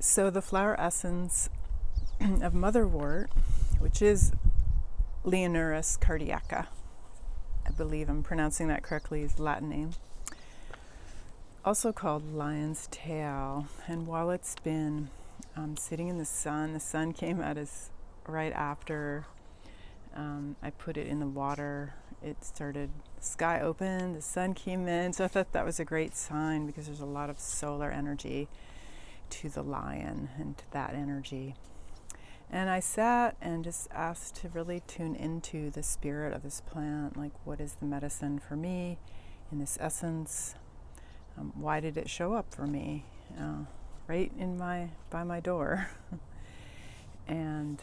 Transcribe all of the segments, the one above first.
So the flower essence of Motherwort, which is Leonurus cardiaca, I believe I'm pronouncing that correctly, is the Latin name, also called lion's tail. And while it's been sitting in the sun came at us right after I put it in the water. It started, the sky opened, the sun came in, so I thought that was a great sign because there's a lot of solar energy to the lion and to that energy. And I sat and just asked to really tune into the spirit of this plant, like what is the medicine for me in this essence? Why did it show up for me right by my door? And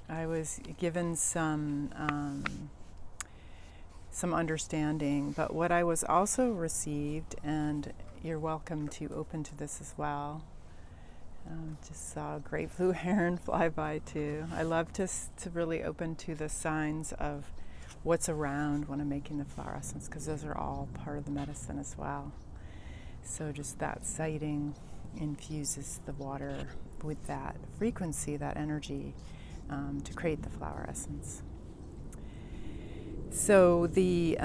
I was given some understanding, but what I was also received, and you're welcome to open to this as well. Just saw a great blue heron fly by too. I love to really open to the signs of what's around when I'm making the flower essence, because those are all part of the medicine as well. So just that sighting infuses the water with that frequency, that energy, to create the flower essence. So the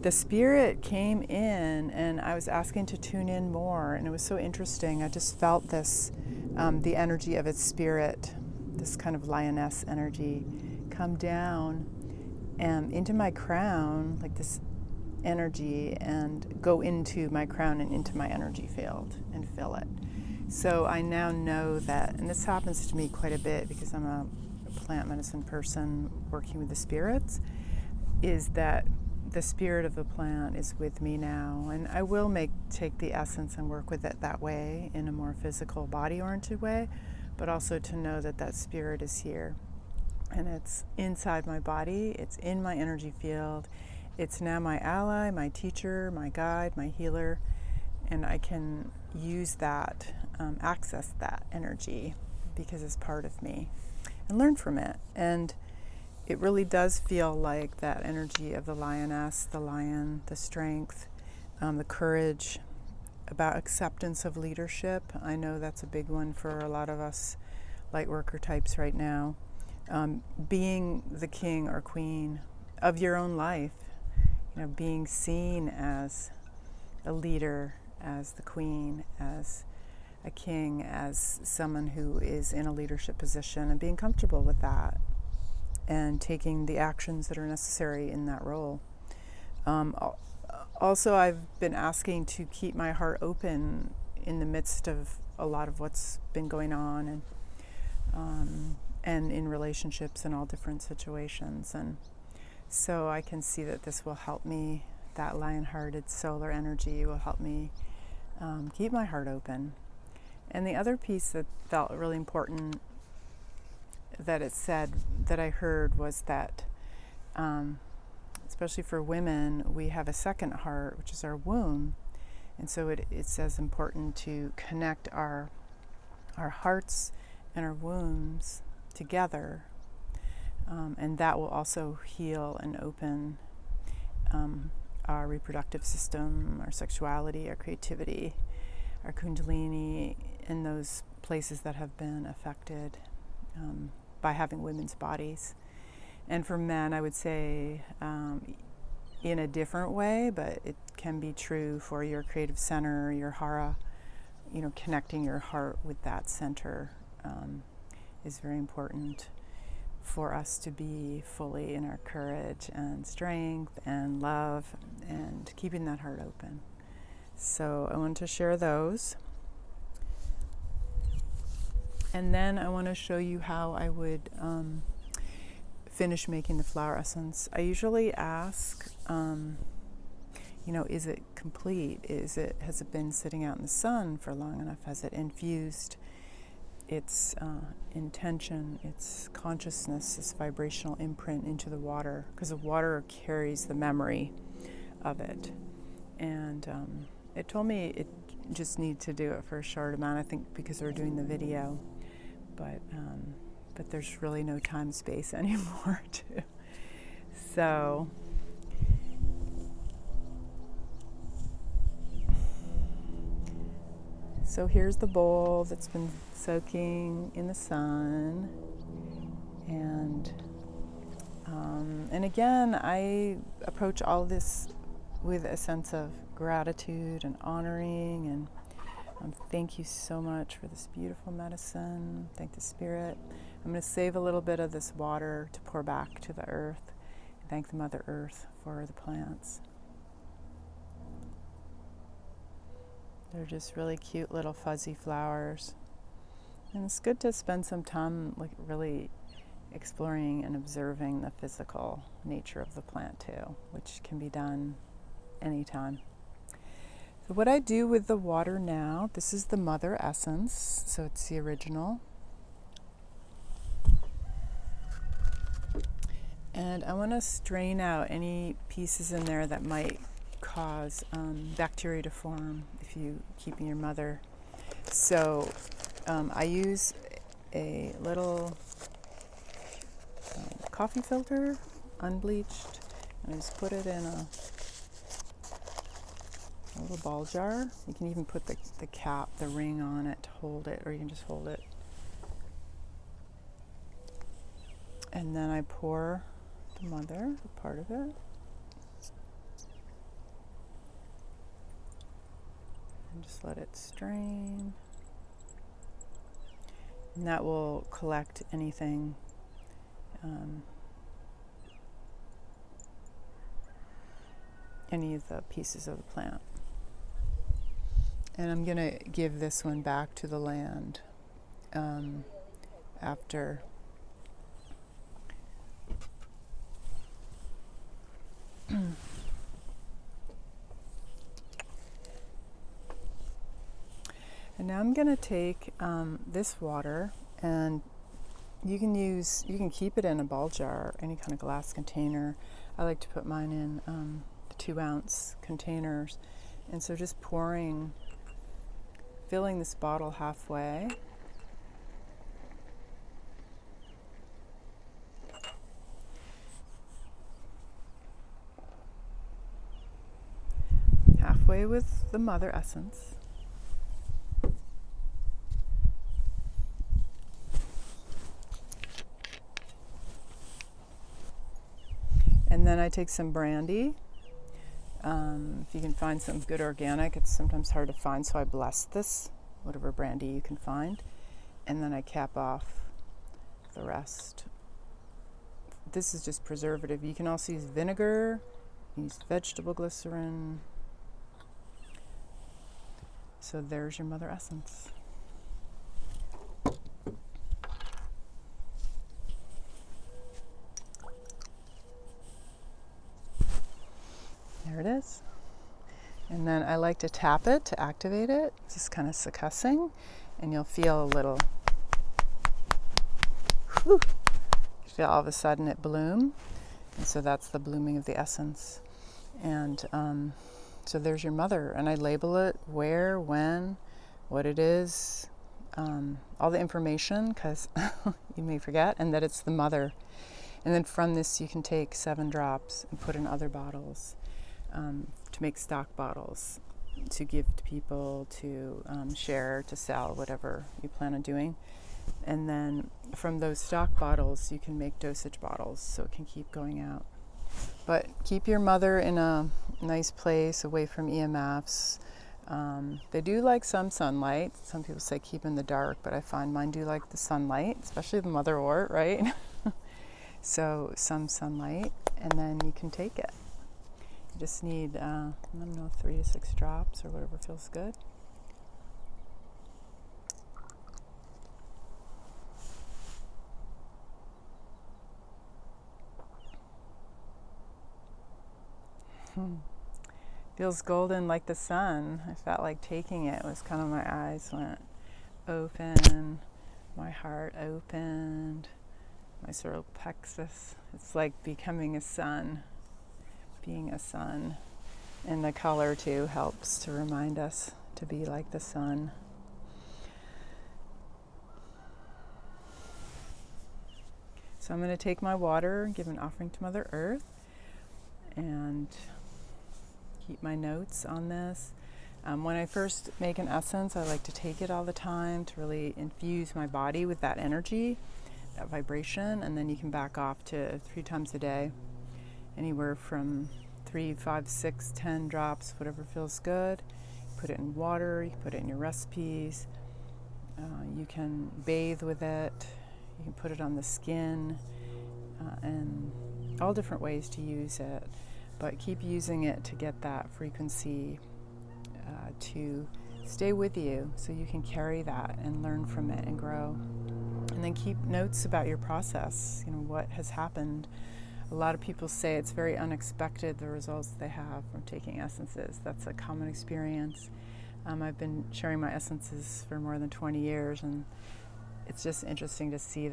spirit came in, and I was asking to tune in more, and it was so interesting. I just felt this, the energy of its spirit, this kind of lioness energy, come down into my crown, like this energy, and go into my crown and into my energy field and fill it. So I now know that, and this happens to me quite a bit because I'm a plant medicine person working with the spirits, is that the spirit of the plant is with me now, and I will take the essence and work with it that way in a more physical, body-oriented way, but also to know that that spirit is here, and it's inside my body, it's in my energy field, it's now my ally, my teacher, my guide, my healer, and I can use that, access that energy because it's part of me, and learn from it. And it really does feel like that energy of the lioness, the lion, the strength, the courage, about acceptance of leadership. I know that's a big one for a lot of us light worker types right now. Being the king or queen of your own life, being seen as a leader, as the queen, as a king, as someone who is in a leadership position, and being comfortable with that, and taking the actions that are necessary in that role. Also, I've been asking to keep my heart open in the midst of a lot of what's been going on, and in relationships in all different situations. And so I can see that this will help me, that lion-hearted solar energy will help me keep my heart open. And the other piece that felt really important that it said, that I heard, was that especially for women, we have a second heart, which is our womb. And so it says important to connect our hearts and our wombs together, and that will also heal and open our reproductive system, our sexuality, our creativity, our kundalini, in those places that have been affected by having women's bodies. And for men, I would say in a different way, but it can be true for your creative center, your hara, connecting your heart with that center is very important for us to be fully in our courage and strength and love, and keeping that heart open. So I want to share those. And then I want to show you how I would finish making the flower essence. I usually ask, is it complete? Has it been sitting out in the sun for long enough? Has it infused its intention, its consciousness, its vibrational imprint into the water? Because the water carries the memory of it. And it told me it just need to do it for a short amount, I think because we're doing the video. But there's really no time space anymore too. So So here's the bowl that's been soaking in the sun. And again, I approach all this with a sense of gratitude and honoring, and thank you so much for this beautiful medicine. Thank the Spirit. I'm going to save a little bit of this water to pour back to the earth. Thank the Mother Earth for the plants. They're just really cute little fuzzy flowers. And it's good to spend some time like really exploring and observing the physical nature of the plant too, which can be done anytime. So what I do with the water now, this is the Mother Essence, so it's the original. And I want to strain out any pieces in there that might cause bacteria to form if you keep in your mother. So I use a little coffee filter, unbleached, and I just put it in a little ball jar. You can even put the cap, the ring on it to hold it, or you can just hold it. And then I pour the mother, a part of it. And just let it strain. And that will collect anything any of the pieces of the plant. And I'm going to give this one back to the land after And now I'm going to take this water, and you can keep it in a ball jar, any kind of glass container. I like to put mine in the 2-ounce containers. And so just filling this bottle halfway. Halfway with the Mother Essence. And then I take some brandy. If you can find some good organic, it's sometimes hard to find, so I bless this, whatever brandy you can find. And then I cap off the rest. This is just preservative. You can also use vinegar, use vegetable glycerin. So there's your Mother Essence. There it is. And then I like to tap it to activate it, just kind of succussing, and you'll feel a little, you feel all of a sudden it bloom. And so that's the blooming of the essence. And so there's your mother. And I label it where, when, what it is, all the information, because you may forget, and that it's the mother. And then from this you can take 7 drops and put in other bottles. To make stock bottles to give to people, to share, to sell, whatever you plan on doing. And then from those stock bottles you can make dosage bottles so it can keep going out. But keep your mother in a nice place away from EMFs. They do like some sunlight. Some people say keep in the dark, but I find mine do like the sunlight, especially the Motherwort, right? So some sunlight, and then you can take it. You just need, 3 to 6 drops or whatever feels good. Feels golden like the sun. I felt like taking it. It was kind of, my eyes went open, my heart opened, my solar plexus. It's like becoming a sun. Being a sun, and the color too helps to remind us to be like the sun. So I'm going to take my water and give an offering to Mother Earth and keep my notes on this. When I first make an essence, I like to take it all the time to really infuse my body with that energy, that vibration, and then you can back off to 3 times a day, anywhere from 3, 5, 6, 10 drops, whatever feels good. Put it in water, you can put it in your recipes, you can bathe with it, you can put it on the skin, and all different ways to use it. But keep using it to get that frequency to stay with you, so you can carry that and learn from it and grow. And then keep notes about your process, what has happened. A lot of people say it's very unexpected, the results they have from taking essences. That's a common experience. I've been sharing my essences for more than 20 years, and it's just interesting to see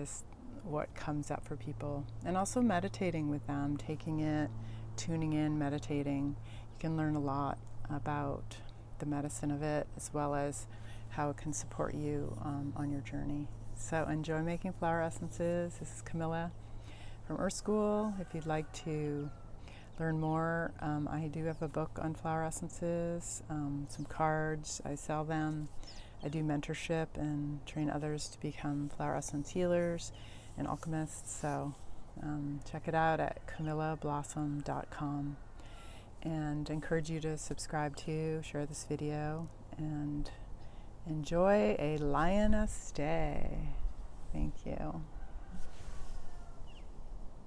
what comes up for people. And also meditating with them, taking it, tuning in, meditating. You can learn a lot about the medicine of it, as well as how it can support you on your journey. So enjoy making flower essences. This is Camilla from Earth School. If you'd like to learn more, I do have a book on flower essences, some cards, I sell them. I do mentorship and train others to become flower essence healers and alchemists. So check it out at camillablossom.com. And encourage you to subscribe to, share this video, and enjoy a lioness day. Thank you.